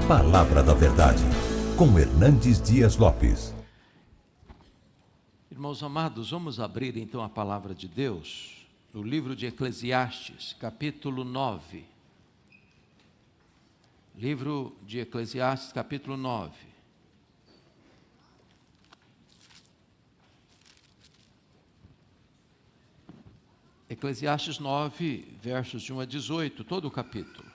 Palavra da Verdade, com Hernandes Dias Lopes. Irmãos amados, vamos abrir então a palavra de Deus no livro de Eclesiastes, capítulo 9. Livro de Eclesiastes, capítulo 9. Eclesiastes 9, versos de 1 a 18, todo o capítulo.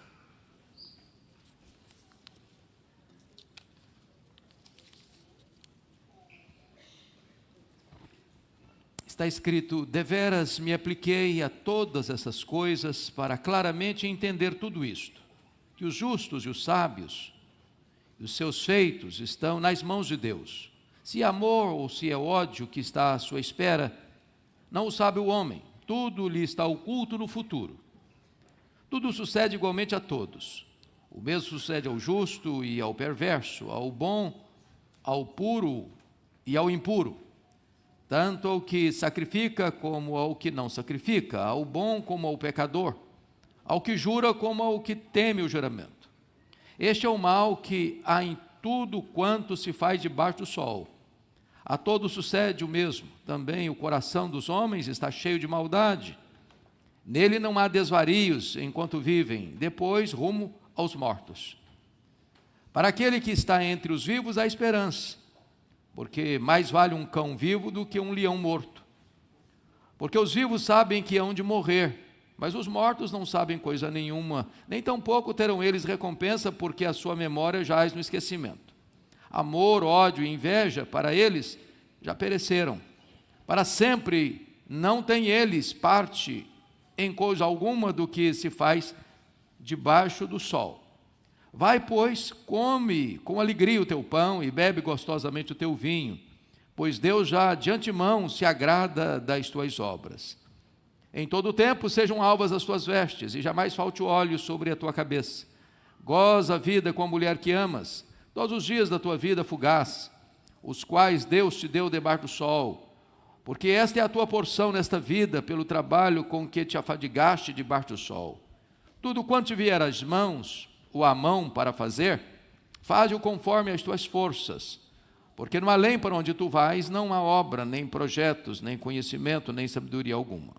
Está escrito: deveras me apliquei a todas essas coisas para claramente entender tudo isto, que os justos e os sábios, e os seus feitos estão nas mãos de Deus. Se é amor ou se é ódio que está à sua espera, não o sabe o homem, tudo lhe está oculto no futuro. Tudo sucede igualmente a todos. O mesmo sucede ao justo e ao perverso, ao bom, ao puro e ao impuro. Tanto ao que sacrifica como ao que não sacrifica, ao bom como ao pecador, ao que jura como ao que teme o juramento. Este é o mal que há em tudo quanto se faz debaixo do sol. A todos sucede o mesmo. Também o coração dos homens está cheio de maldade. Nele não há desvarios enquanto vivem, depois rumo aos mortos. Para aquele que está entre os vivos há esperança, porque mais vale um cão vivo do que um leão morto. Porque os vivos sabem que hão de morrer, mas os mortos não sabem coisa nenhuma, nem tampouco terão eles recompensa, porque a sua memória jaz no esquecimento. Amor, ódio e inveja, para eles, já pereceram. Para sempre não têm eles parte em coisa alguma do que se faz debaixo do sol. Vai, pois, come com alegria o teu pão e bebe gostosamente o teu vinho, pois Deus já de antemão se agrada das tuas obras. Em todo o tempo sejam alvas as tuas vestes, e jamais falte o óleo sobre a tua cabeça. Goza a vida com a mulher que amas, todos os dias da tua vida fugaz, os quais Deus te deu debaixo do sol, porque esta é a tua porção nesta vida, pelo trabalho com que te afadigaste debaixo do sol. Tudo quanto te vier às mãos, ou à mão para fazer, faze-o conforme as tuas forças, porque no além para onde tu vais não há obra, nem projetos, nem conhecimento, nem sabedoria alguma.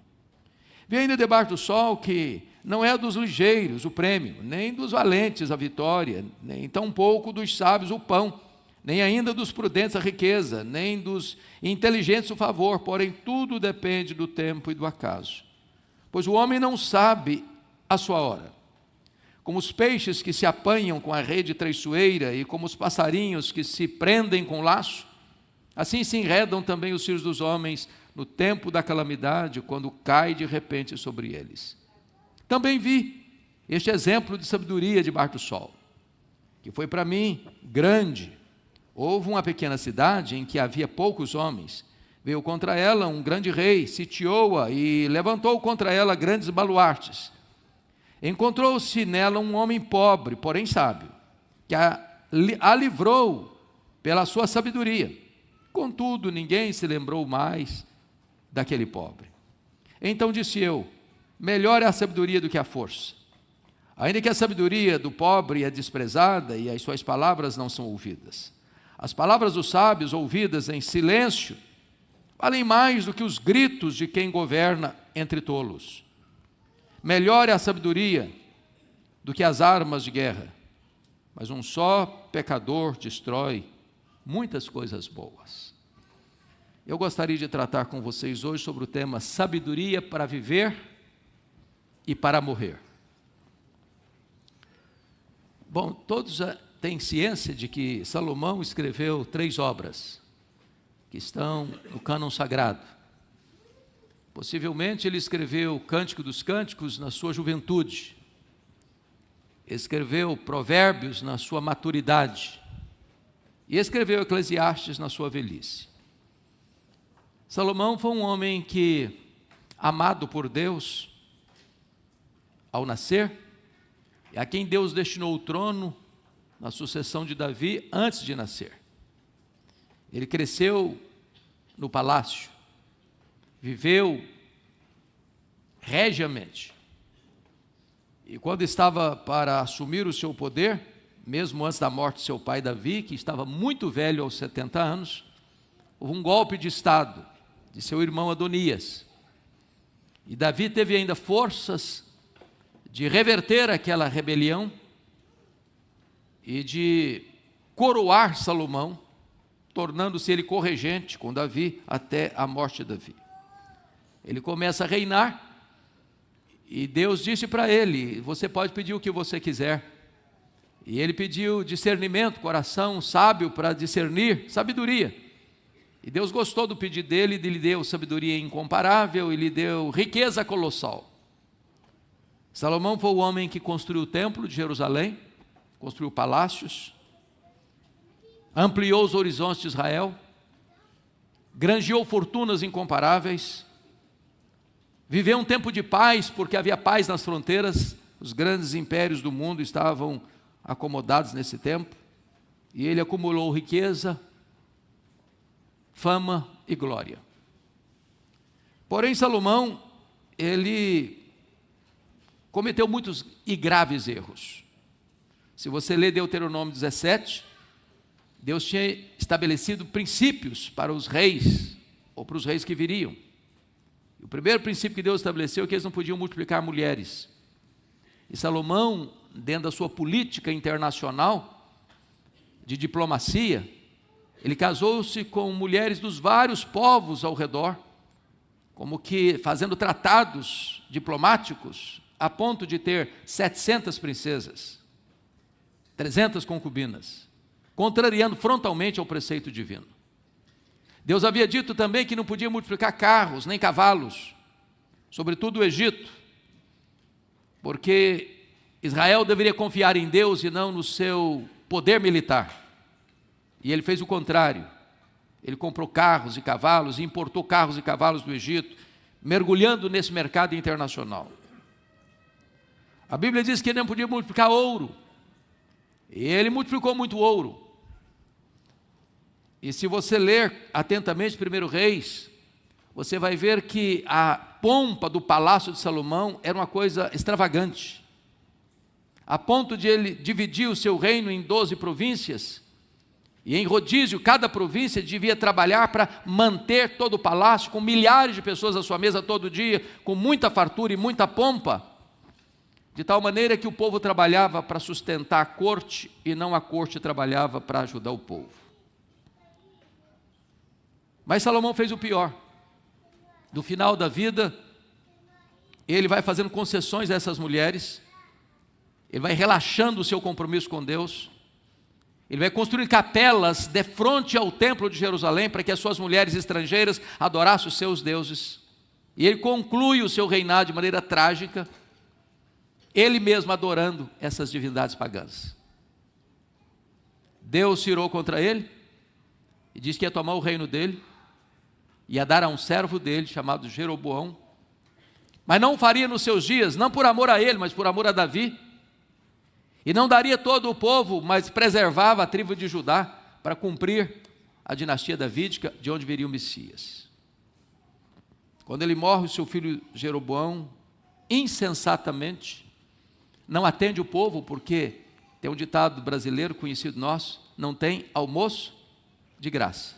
Vi ainda debaixo do sol que não é dos ligeiros o prêmio, nem dos valentes a vitória, nem tampouco dos sábios o pão, nem ainda dos prudentes a riqueza, nem dos inteligentes o favor, porém tudo depende do tempo e do acaso. Pois o homem não sabe a sua hora. Como os peixes que se apanham com a rede traiçoeira e como os passarinhos que se prendem com laço, assim se enredam também os filhos dos homens no tempo da calamidade, quando cai de repente sobre eles. Também vi este exemplo de sabedoria debaixo do sol, que foi para mim grande. Houve uma pequena cidade em que havia poucos homens. Veio contra ela um grande rei, sitiou-a e levantou contra ela grandes baluartes. Encontrou-se nela um homem pobre, porém sábio, que a livrou pela sua sabedoria. Contudo, ninguém se lembrou mais daquele pobre. Então disse eu: melhor é a sabedoria do que a força. Ainda que a sabedoria do pobre é desprezada e as suas palavras não são ouvidas. As palavras dos sábios, ouvidas em silêncio, valem mais do que os gritos de quem governa entre tolos. Melhor é a sabedoria do que as armas de guerra, mas um só pecador destrói muitas coisas boas. Eu gostaria de tratar com vocês hoje sobre o tema sabedoria para viver e para morrer. Bom, todos já têm ciência de que Salomão escreveu 3 obras que estão no cânon sagrado. Possivelmente ele escreveu o Cântico dos Cânticos na sua juventude, escreveu Provérbios na sua maturidade e escreveu Eclesiastes na sua velhice. Salomão foi um homem que, amado por Deus ao nascer, a quem Deus destinou o trono na sucessão de Davi antes de nascer. Ele cresceu no palácio, viveu regiamente. E quando estava para assumir o seu poder, mesmo antes da morte de seu pai Davi, que estava muito velho aos 70 anos, houve um golpe de estado de seu irmão Adonias. E Davi teve ainda forças de reverter aquela rebelião e de coroar Salomão, tornando-se ele corregente com Davi até a morte de Davi. Ele começa a reinar e Deus disse para ele: você pode pedir o que você quiser. E ele pediu discernimento, coração sábio para discernir, sabedoria. E Deus gostou do pedido dele, e lhe deu sabedoria incomparável e lhe deu riqueza colossal. Salomão foi o homem que construiu o templo de Jerusalém, construiu palácios, ampliou os horizontes de Israel, granjeou fortunas incomparáveis, viveu um tempo de paz, porque havia paz nas fronteiras, os grandes impérios do mundo estavam acomodados nesse tempo, e ele acumulou riqueza, fama e glória. Porém, Salomão, ele cometeu muitos e graves erros. Se você ler Deuteronômio 17, Deus tinha estabelecido princípios para os reis, ou para os reis que viriam. E o primeiro princípio que Deus estabeleceu é que eles não podiam multiplicar mulheres. E Salomão, dentro da sua política internacional, de diplomacia, ele casou-se com mulheres dos vários povos ao redor, como que fazendo tratados diplomáticos, a ponto de ter 700 princesas, 300 concubinas, contrariando frontalmente ao preceito divino. Deus havia dito também que não podia multiplicar carros, nem cavalos, sobretudo o Egito, porque Israel deveria confiar em Deus e não no seu poder militar. E ele fez o contrário. Ele comprou carros e cavalos e importou carros e cavalos do Egito, mergulhando nesse mercado internacional. A Bíblia diz que ele não podia multiplicar ouro. E ele multiplicou muito ouro. E se você ler atentamente 1 Reis, você vai ver que a pompa do palácio de Salomão era uma coisa extravagante, a ponto de ele dividir o seu reino em 12 províncias, e em rodízio, cada província devia trabalhar para manter todo o palácio, com milhares de pessoas à sua mesa todo dia, com muita fartura e muita pompa, de tal maneira que o povo trabalhava para sustentar a corte, e não a corte trabalhava para ajudar o povo. Mas Salomão fez o pior. No final da vida, ele vai fazendo concessões a essas mulheres, ele vai relaxando o seu compromisso com Deus, ele vai construir capelas de frente ao templo de Jerusalém, para que as suas mulheres estrangeiras adorassem os seus deuses, e ele conclui o seu reinado de maneira trágica, ele mesmo adorando essas divindades pagãs. Deus se irou contra ele, e disse que ia tomar o reino dele, ia dar a um servo dele, chamado Jeroboão, mas não o faria nos seus dias, não por amor a ele, mas por amor a Davi, e não daria todo o povo, mas preservava a tribo de Judá, para cumprir a dinastia davídica, de onde viria o Messias. Quando ele morre, o seu filho Jeroboão, insensatamente, não atende o povo, porque tem um ditado brasileiro conhecido nosso: não tem almoço de graça.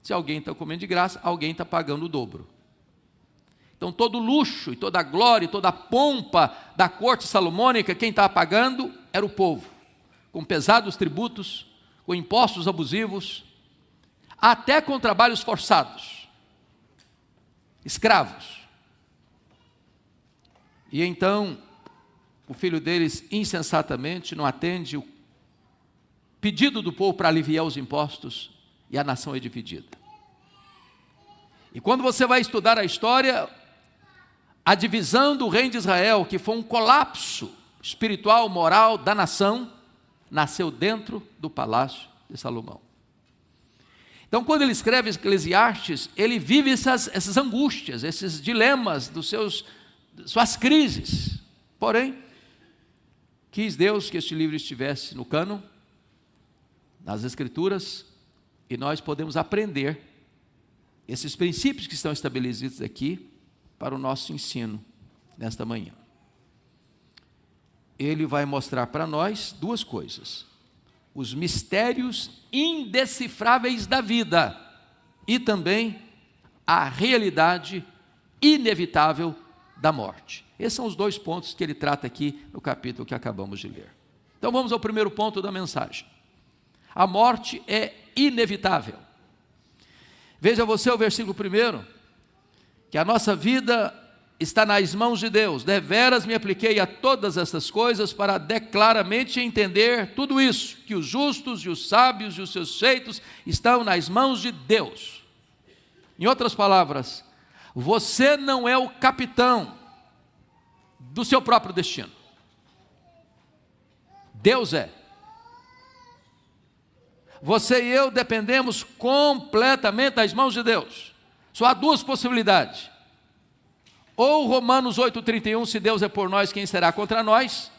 Se alguém está comendo de graça, alguém está pagando o dobro. Então todo o luxo, e toda a glória, e toda a pompa da corte salomônica, quem estava pagando era o povo, com pesados tributos, com impostos abusivos, até com trabalhos forçados, escravos. E então o filho deles insensatamente não atende o pedido do povo para aliviar os impostos, e a nação é dividida. E quando você vai estudar a história, a divisão do reino de Israel, que foi um colapso espiritual, moral da nação, nasceu dentro do palácio de Salomão. Então, quando ele escreve Eclesiastes, ele vive essas angústias, esses dilemas suas crises. Porém, quis Deus que este livro estivesse no cânon, nas Escrituras, e nós podemos aprender esses princípios que estão estabelecidos aqui para o nosso ensino nesta manhã. Ele vai mostrar para nós duas coisas. os mistérios indecifráveis da vida e também a realidade inevitável da morte. Esses são os dois pontos que ele trata aqui no capítulo que acabamos de ler. Então vamos ao primeiro ponto da mensagem. A morte é inevitável. Veja você o versículo 1, que a nossa vida está nas mãos de Deus. Deveras me apliquei a todas essas coisas para claramente entender tudo isso, que os justos e os sábios e os seus feitos estão nas mãos de Deus. Em outras palavras, você não é o capitão do seu próprio destino. Deus é. Você e eu dependemos completamente das mãos de Deus. Só há duas possibilidades. Ou Romanos 8,31, se Deus é por nós, quem será contra nós?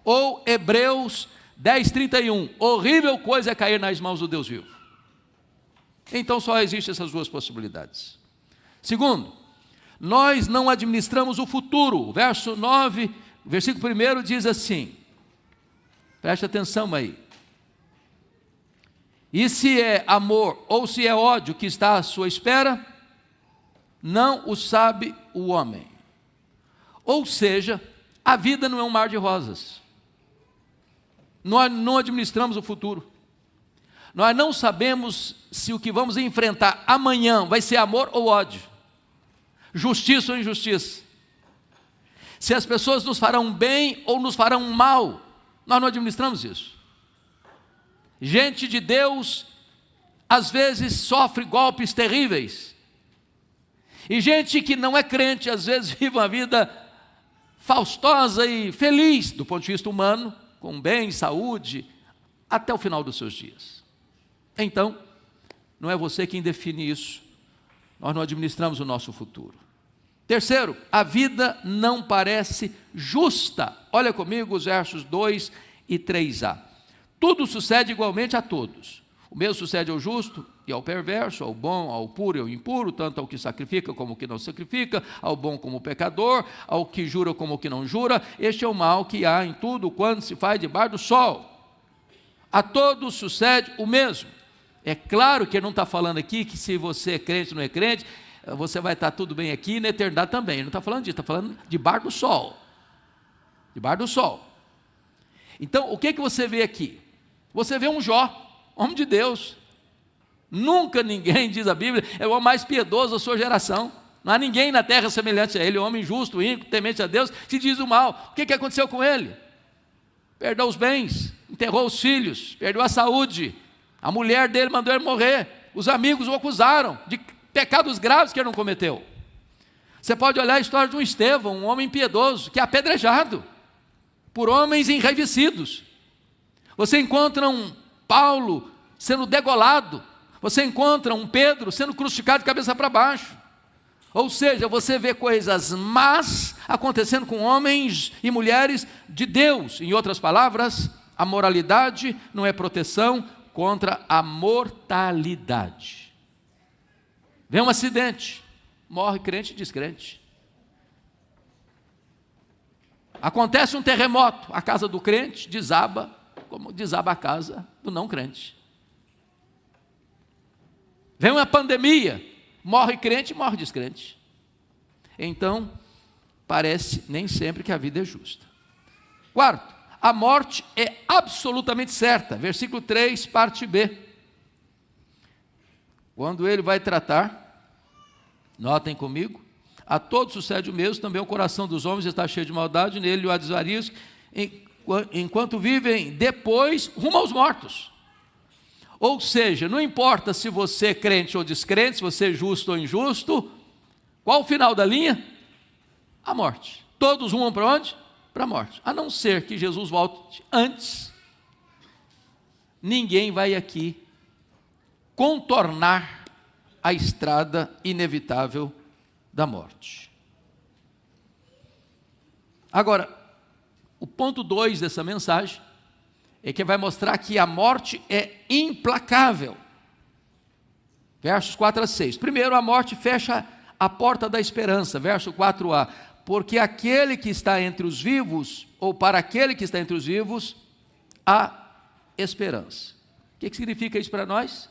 Ou Hebreus 10,31, horrível coisa é cair nas mãos do Deus vivo. Então só existem essas duas possibilidades. Segundo, nós não administramos o futuro. Verso 9, versículo 1 diz assim, preste atenção aí. E se é amor ou se é ódio que está à sua espera, não o sabe o homem. Ou seja, a vida não é um mar de rosas. Nós não administramos o futuro. Nós não sabemos se o que vamos enfrentar amanhã vai ser amor ou ódio, justiça ou injustiça, se as pessoas nos farão bem ou nos farão mal. Nós não administramos isso. Gente de Deus às vezes sofre golpes terríveis, e gente que não é crente às vezes vive uma vida faustosa e feliz do ponto de vista humano, com bem, saúde, até o final dos seus dias. Então, não é você quem define isso. Nós não administramos o nosso futuro. Terceiro, a vida não parece justa. Olha comigo os versos 2 e 3a. Tudo sucede igualmente a todos. O mesmo sucede ao justo e ao perverso, ao bom, ao puro e ao impuro, tanto ao que sacrifica como ao que não sacrifica, ao bom como ao pecador, ao que jura como ao que não jura. Este é o mal que há em tudo quando se faz debaixo do sol. A todos sucede o mesmo. É claro que ele não está falando aqui que se você é crente ou não é crente, você vai estar tudo bem aqui e na eternidade também. Ele não está falando disso, está falando debaixo do sol. Debaixo do sol. Então, o que você vê aqui? Você vê um Jó, homem de Deus. Nunca ninguém, diz a Bíblia, é o homem mais piedoso da sua geração. Não há ninguém na terra semelhante a ele, homem justo, ímpio, temente a Deus, se diz o mal. O que aconteceu com ele? Perdeu os bens, enterrou os filhos, perdeu a saúde. A mulher dele mandou ele morrer. Os amigos o acusaram de pecados graves que ele não cometeu. Você pode olhar a história de um Estevão, um homem piedoso, que é apedrejado por homens enraivecidos. Você encontra um Paulo sendo degolado. Você encontra um Pedro sendo crucificado de cabeça para baixo. Ou seja, você vê coisas más acontecendo com homens e mulheres de Deus. Em outras palavras, a moralidade não é proteção contra a mortalidade. Vem um acidente, morre crente e descrente. Acontece um terremoto, a casa do crente desaba, como desaba a casa do não crente. Vem uma pandemia, morre crente e morre descrente. Então, parece nem sempre que a vida é justa. Quarto, a morte é absolutamente certa. Versículo 3, parte B. Quando ele vai tratar, notem comigo, a todos sucede o mesmo, também o coração dos homens está cheio de maldade, nele o há desvarios, enquanto vivem depois rumo aos mortos. Ou seja, não importa se você é crente ou descrente, se você é justo ou injusto, qual o final da linha? A morte. Todos rumam para onde? Para a morte. A não ser que Jesus volte antes, ninguém vai aqui contornar a estrada inevitável da morte. Agora, o ponto 2 dessa mensagem é que vai mostrar que a morte é implacável. Versos 4 a 6. Primeiro, a morte fecha a porta da esperança. Verso 4a. Porque aquele que está entre os vivos, ou para aquele que está entre os vivos, há esperança. O que significa isso para nós?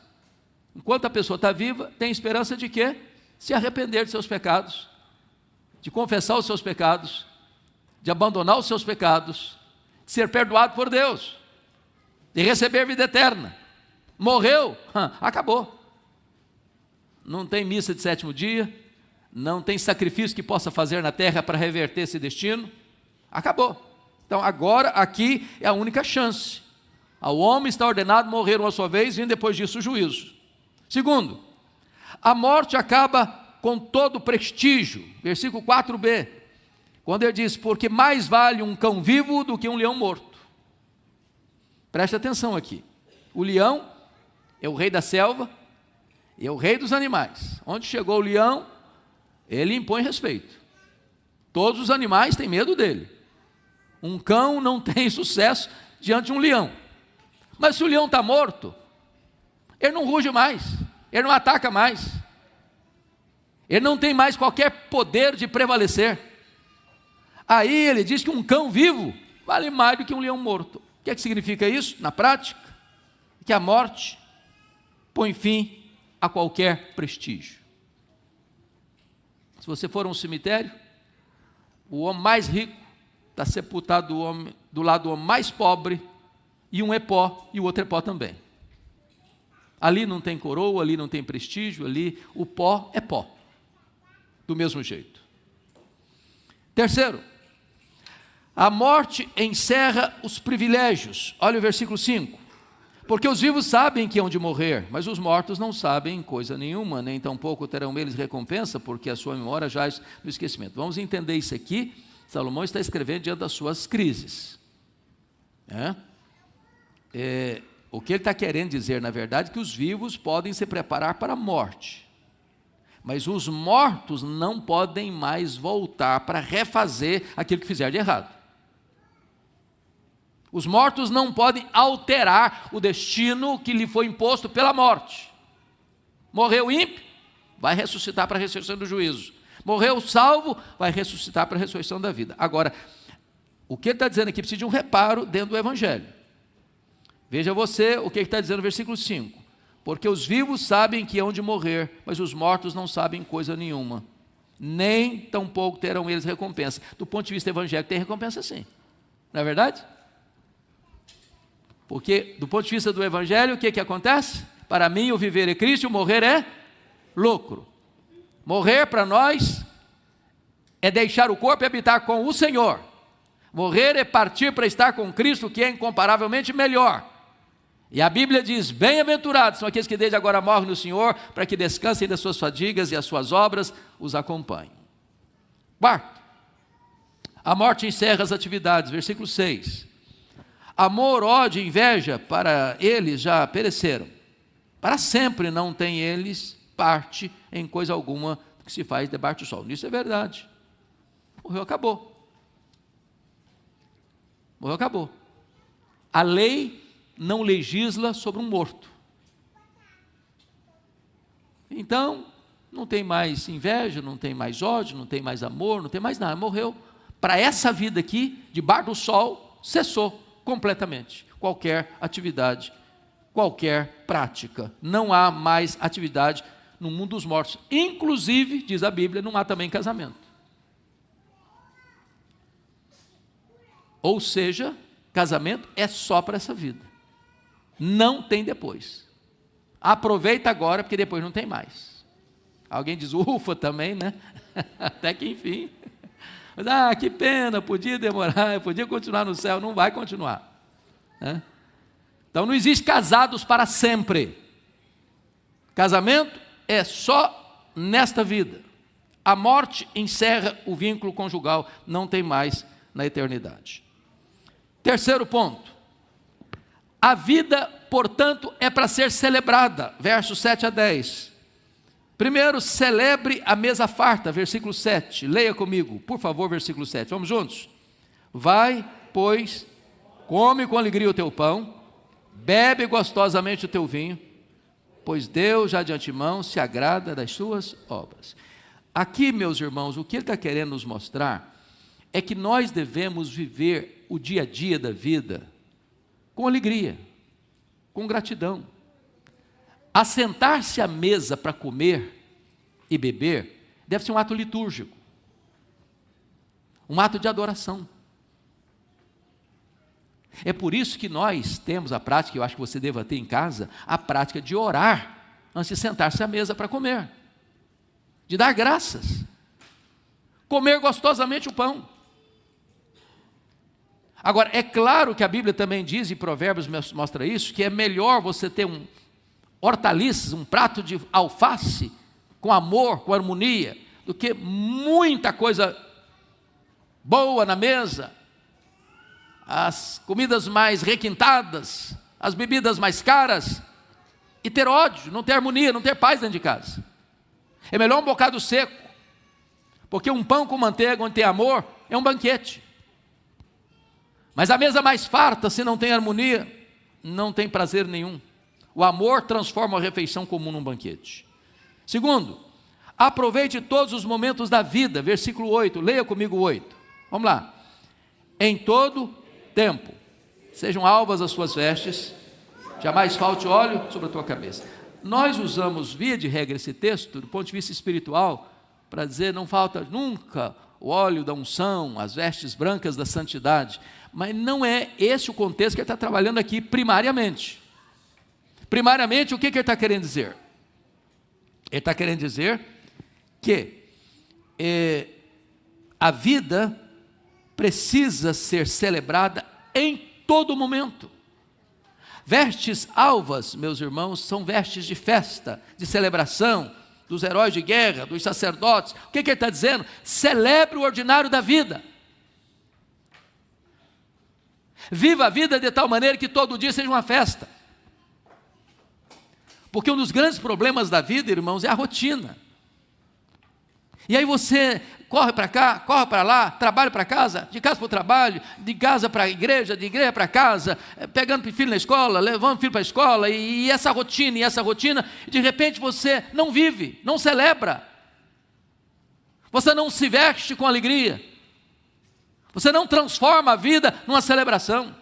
Enquanto a pessoa está viva, tem esperança de quê? Se arrepender de seus pecados, de confessar os seus pecados, de abandonar os seus pecados, de ser perdoado por Deus, de receber vida eterna. Morreu, acabou. Não tem missa de sétimo dia, não tem sacrifício que possa fazer na terra para reverter esse destino, acabou. Então agora aqui é a única chance. Ao homem está ordenado morrer uma só vez, e depois disso o juízo. Segundo, a morte acaba com todo o prestígio, versículo 4b, quando ele diz, porque mais vale um cão vivo do que um leão morto. Preste atenção aqui, o leão é o rei da selva, é o rei dos animais. Onde chegou o leão, ele impõe respeito. Todos os animais têm medo dele. Um cão não tem sucesso diante de um leão. Mas se o leão está morto, ele não ruge mais, ele não ataca mais, ele não tem mais qualquer poder de prevalecer. Aí ele diz que um cão vivo vale mais do que um leão morto. O que significa isso na prática? Que a morte põe fim a qualquer prestígio. Se você for a um cemitério, o homem mais rico está sepultado do lado do homem mais pobre, e um é pó, e o outro é pó também. Ali não tem coroa, ali não tem prestígio, ali o pó é pó, do mesmo jeito. Terceiro, a morte encerra os privilégios. Olha o versículo 5. Porque os vivos sabem que hão de morrer, mas os mortos não sabem coisa nenhuma, nem tampouco terão eles recompensa, porque a sua memória jaz no esquecimento. Vamos entender isso aqui. Salomão está escrevendo diante das suas crises. O que ele está querendo dizer, na verdade, é que os vivos podem se preparar para a morte, mas os mortos não podem mais voltar para refazer aquilo que fizeram de errado. Os mortos não podem alterar o destino que lhe foi imposto pela morte. Morreu o ímpio, vai ressuscitar para a ressurreição do juízo. Morreu o salvo, vai ressuscitar para a ressurreição da vida. Agora, o que ele está dizendo aqui precisa de um reparo dentro do Evangelho. Veja você o que ele está dizendo no versículo 5. Porque os vivos sabem que hão de morrer, mas os mortos não sabem coisa nenhuma, nem tampouco terão eles recompensa. Do ponto de vista evangélico, tem recompensa sim, não é verdade? Porque do ponto de vista do Evangelho, o que acontece? Para mim o viver é Cristo e o morrer é lucro. Morrer para nós é deixar o corpo e habitar com o Senhor. Morrer é partir para estar com Cristo, que é incomparavelmente melhor. E a Bíblia diz, bem-aventurados são aqueles que desde agora morrem no Senhor, para que descansem das suas fadigas e as suas obras os acompanhem. Quarto, a morte encerra as atividades, versículo 6. Amor, ódio e inveja para eles já pereceram. Para sempre não têm eles parte em coisa alguma que se faz debaixo do sol. Isso é verdade. Morreu, acabou. Morreu, acabou. A lei não legisla sobre um morto. Então, não tem mais inveja, não tem mais ódio, não tem mais amor, não tem mais nada. Morreu. Para essa vida aqui, debaixo do sol, cessou completamente qualquer atividade, qualquer prática. Não há mais atividade no mundo dos mortos. Inclusive, diz a Bíblia, não há também casamento. Ou seja, casamento é só para essa vida. Não tem depois. Aproveita agora, porque depois não tem mais. Alguém diz, ufa também, né? Até que enfim. Mas, que pena, podia demorar, podia continuar no céu. Não vai continuar, né? Então não existe casados para sempre. Casamento é só nesta vida. A morte encerra o vínculo conjugal, não tem mais na eternidade. Terceiro ponto, a vida, portanto, é para ser celebrada, versos 7 a 10. Primeiro, celebre a mesa farta, versículo 7, leia comigo, por favor, versículo 7, vamos juntos? Vai, pois, come com alegria o teu pão, bebe gostosamente o teu vinho, pois Deus já de antemão se agrada das suas obras. Aqui, meus irmãos, o que ele está querendo nos mostrar é que nós devemos viver o dia a dia da vida com alegria, com gratidão. Assentar-se à mesa para comer e beber deve ser um ato litúrgico, um ato de adoração. É por isso que nós temos a prática, eu acho que você deva ter em casa, a prática de orar antes de sentar-se à mesa para comer, de dar graças, comer gostosamente o pão. Agora, é claro que a Bíblia também diz, e Provérbios mostra isso, que é melhor você ter hortaliças, um prato de alface, com amor, com harmonia, do que muita coisa boa na mesa, as comidas mais requintadas, as bebidas mais caras, e ter ódio, não ter harmonia, não ter paz dentro de casa. É melhor um bocado seco, porque um pão com manteiga onde tem amor é um banquete. Mas a mesa mais farta, se não tem harmonia, não tem prazer nenhum. O amor transforma a refeição comum num banquete. Segundo, aproveite todos os momentos da vida, versículo 8, leia comigo o 8. Vamos lá. Em todo tempo, sejam alvas as suas vestes, jamais falte óleo sobre a tua cabeça. Nós usamos, via de regra, esse texto, do ponto de vista espiritual, para dizer, não falta nunca o óleo da unção, as vestes brancas da santidade. Mas não é esse o contexto que ele está trabalhando aqui primariamente. Primariamente, o que ele está querendo dizer? Ele está querendo dizer que a vida precisa ser celebrada em todo momento. Vestes alvas, meus irmãos, são vestes de festa, de celebração, dos heróis de guerra, dos sacerdotes. O que ele está dizendo? Celebre o ordinário da vida. Viva a vida de tal maneira que todo dia seja uma festa. Porque um dos grandes problemas da vida, irmãos, é a rotina. E aí você corre para cá, corre para lá, trabalho para casa, de casa para o trabalho, de casa para a igreja, de igreja para casa, pegando o filho na escola, levando o filho para a escola, e essa rotina, de repente você não vive, não celebra. Você não se veste com alegria. Você não transforma a vida numa celebração.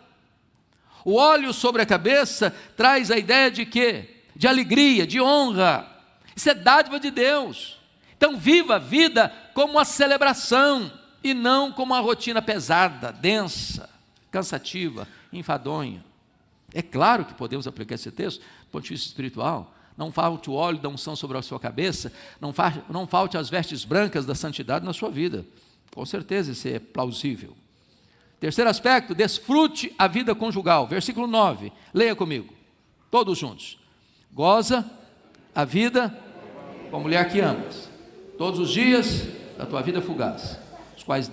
O óleo sobre a cabeça traz a ideia de quê? De alegria, de honra. Isso é dádiva de Deus. Então viva a vida como uma celebração e não como uma rotina pesada, densa, cansativa, enfadonha. É claro que podemos aplicar esse texto do ponto de vista espiritual. Não falte o óleo da unção sobre a sua cabeça, não falte as vestes brancas da santidade na sua vida. Com certeza isso é plausível. Terceiro aspecto, desfrute a vida conjugal. Versículo 9, leia comigo, todos juntos. Goza a vida com a mulher que amas, todos os dias da tua vida fugaz, os quais